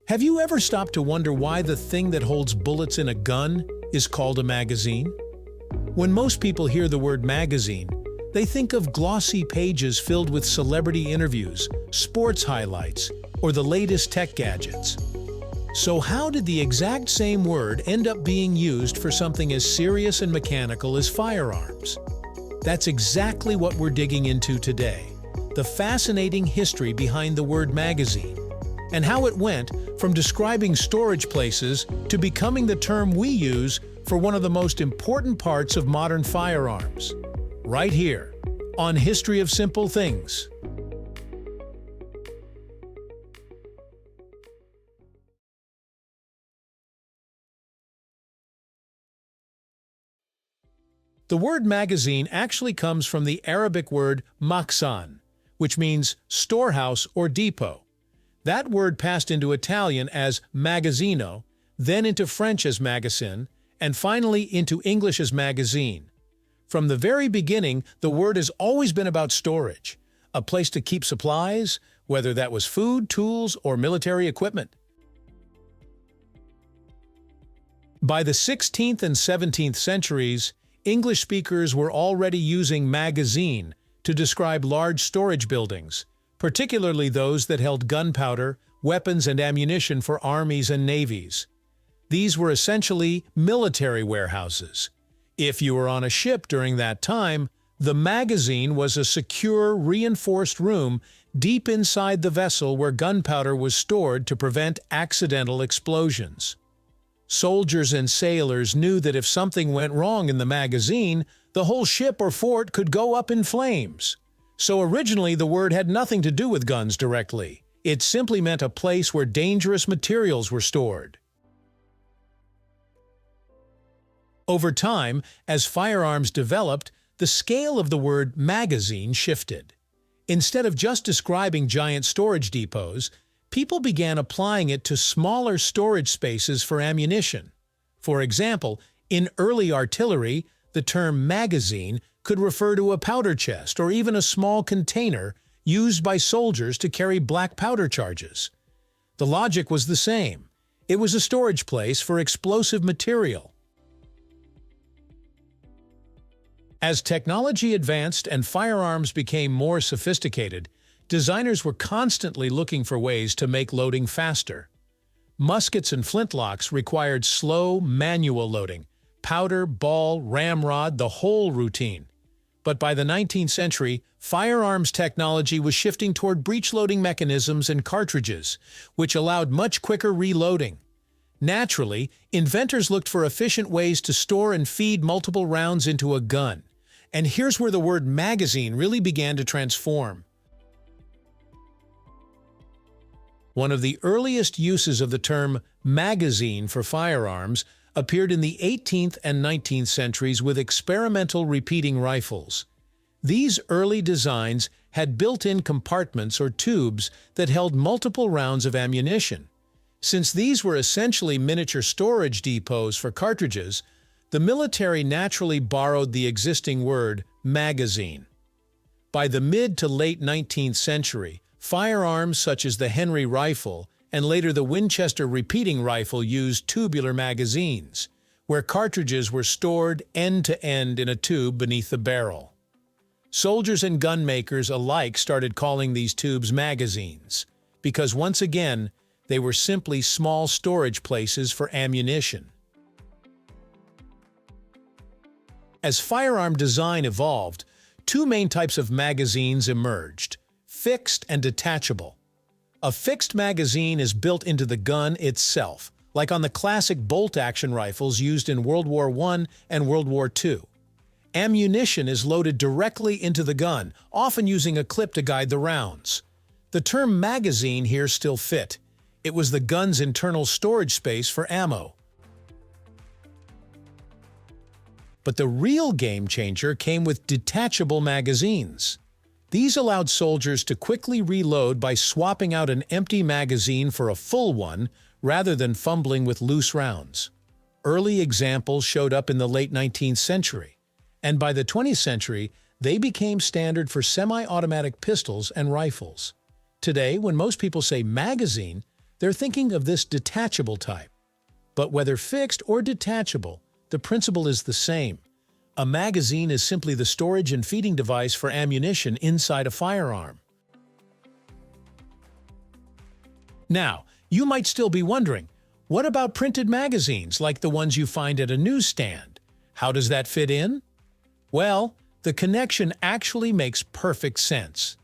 Have you ever stopped to wonder why the thing that holds bullets in a gun is called a magazine? When most people hear the word magazine, they think of glossy pages filled with celebrity interviews, sports highlights, or the latest tech gadgets. So how did the exact same word end up being used for something as serious and mechanical as firearms? That's exactly what we're digging into today, the fascinating history behind the word magazine, and how it went from describing storage places to becoming the term we use for one of the most important parts of modern firearms. Right here, on History of Simple Things. The word magazine actually comes from the Arabic word maksan, which means storehouse or depot. That word passed into Italian as magazzino, then into French as magasin, and finally into English as magazine. From the very beginning, the word has always been about storage, a place to keep supplies, whether that was food, tools, or military equipment. By the 16th and 17th centuries, English speakers were already using magazine to describe large storage buildings, particularly those that held gunpowder, weapons, and ammunition for armies and navies. These were essentially military warehouses. If you were on a ship during that time, the magazine was a secure, reinforced room deep inside the vessel where gunpowder was stored to prevent accidental explosions. Soldiers and sailors knew that if something went wrong in the magazine, the whole ship or fort could go up in flames. So originally the word had nothing to do with guns directly. It simply meant a place where dangerous materials were stored. Over time, as firearms developed, the scale of the word magazine shifted. Instead of just describing giant storage depots, people began applying it to smaller storage spaces for ammunition. For example, in early artillery, the term magazine could refer to a powder chest or even a small container used by soldiers to carry black powder charges. The logic was the same. It was a storage place for explosive material. As technology advanced and firearms became more sophisticated, designers were constantly looking for ways to make loading faster. Muskets and flintlocks required slow, manual loading, powder, ball, ramrod, the whole routine. But by the 19th century, firearms technology was shifting toward breech-loading mechanisms and cartridges, which allowed much quicker reloading. Naturally, inventors looked for efficient ways to store and feed multiple rounds into a gun. And here's where the word magazine really began to transform. One of the earliest uses of the term magazine for firearms appeared in the 18th and 19th centuries with experimental repeating rifles. These early designs had built-in compartments or tubes that held multiple rounds of ammunition. Since these were essentially miniature storage depots for cartridges, the military naturally borrowed the existing word magazine. By the mid to late 19th century, firearms such as the Henry rifle and later the Winchester repeating rifle used tubular magazines, where cartridges were stored end-to-end in a tube beneath the barrel. Soldiers and gun makers alike started calling these tubes magazines, because once again, they were simply small storage places for ammunition. As firearm design evolved, two main types of magazines emerged: fixed and detachable. A fixed magazine is built into the gun itself, like on the classic bolt-action rifles used in World War I and World War II. Ammunition is loaded directly into the gun, often using a clip to guide the rounds. The term magazine here still fit. It was the gun's internal storage space for ammo. But the real game-changer came with detachable magazines. These allowed soldiers to quickly reload by swapping out an empty magazine for a full one rather than fumbling with loose rounds. Early examples showed up in the late 19th century, and by the 20th century, they became standard for semi-automatic pistols and rifles. Today, when most people say magazine, they're thinking of this detachable type. But whether fixed or detachable, the principle is the same. A magazine is simply the storage and feeding device for ammunition inside a firearm. Now, you might still be wondering, what about printed magazines like the ones you find at a newsstand? How does that fit in? Well, the connection actually makes perfect sense.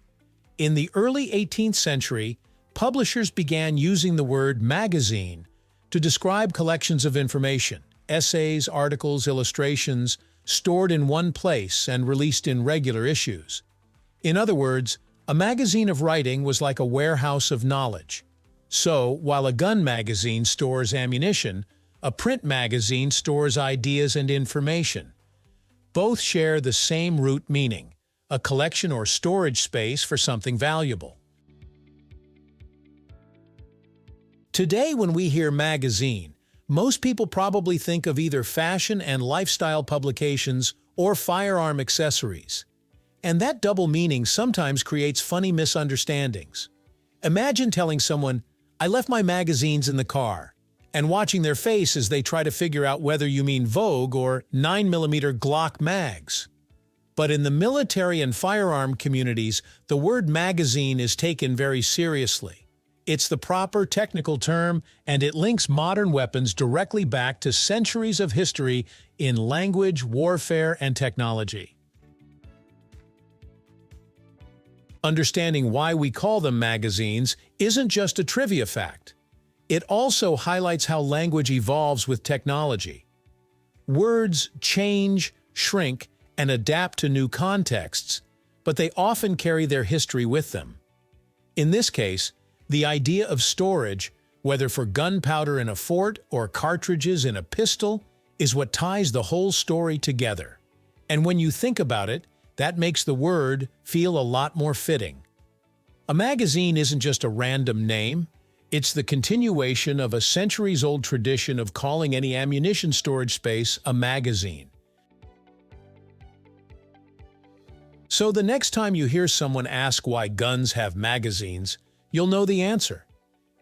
In the early 18th century, publishers began using the word magazine to describe collections of information, essays, articles, illustrations, stored in one place and released in regular issues. In other words, a magazine of writing was like a warehouse of knowledge. So, while a gun magazine stores ammunition, a print magazine stores ideas and information. Both share the same root meaning, a collection or storage space for something valuable. Today, when we hear magazine, most people probably think of either fashion and lifestyle publications or firearm accessories. And that double meaning sometimes creates funny misunderstandings. Imagine telling someone, "I left my magazines in the car," and watching their face as they try to figure out whether you mean Vogue or 9mm Glock mags. But in the military and firearm communities, the word magazine is taken very seriously. It's the proper technical term, and it links modern weapons directly back to centuries of history in language, warfare, and technology. Understanding why we call them magazines isn't just a trivia fact. It also highlights how language evolves with technology. Words change, shrink, and adapt to new contexts, but they often carry their history with them. In this case, the idea of storage, whether for gunpowder in a fort or cartridges in a pistol, is what ties the whole story together. And when you think about it, that makes the word feel a lot more fitting. A magazine isn't just a random name. It's the continuation of a centuries-old tradition of calling any ammunition storage space a magazine. So the next time you hear someone ask why guns have magazines, you'll know the answer.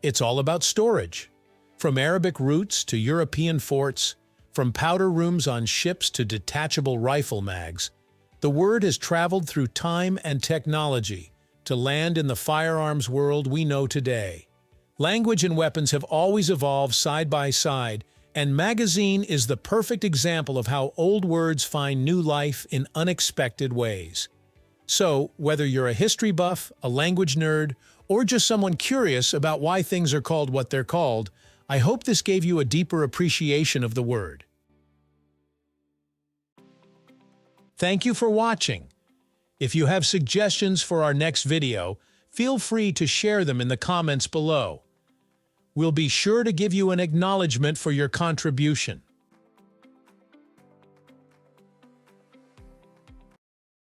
It's all about storage. From Arabic roots to European forts, from powder rooms on ships to detachable rifle mags, the word has traveled through time and technology to land in the firearms world we know today. Language and weapons have always evolved side by side, and magazine is the perfect example of how old words find new life in unexpected ways. So, whether you're a history buff, a language nerd, or just someone curious about why things are called what they're called, I hope this gave you a deeper appreciation of the word. Thank you for watching. If you have suggestions for our next video, feel free to share them in the comments below. We'll be sure to give you an acknowledgement for your contribution.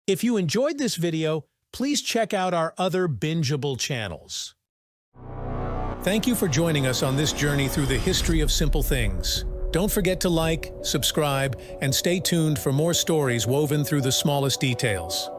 If you enjoyed this video, please check out our other bingeable channels. Thank you for joining us on this journey through the history of simple things. Don't forget to like, subscribe, and stay tuned for more stories woven through the smallest details.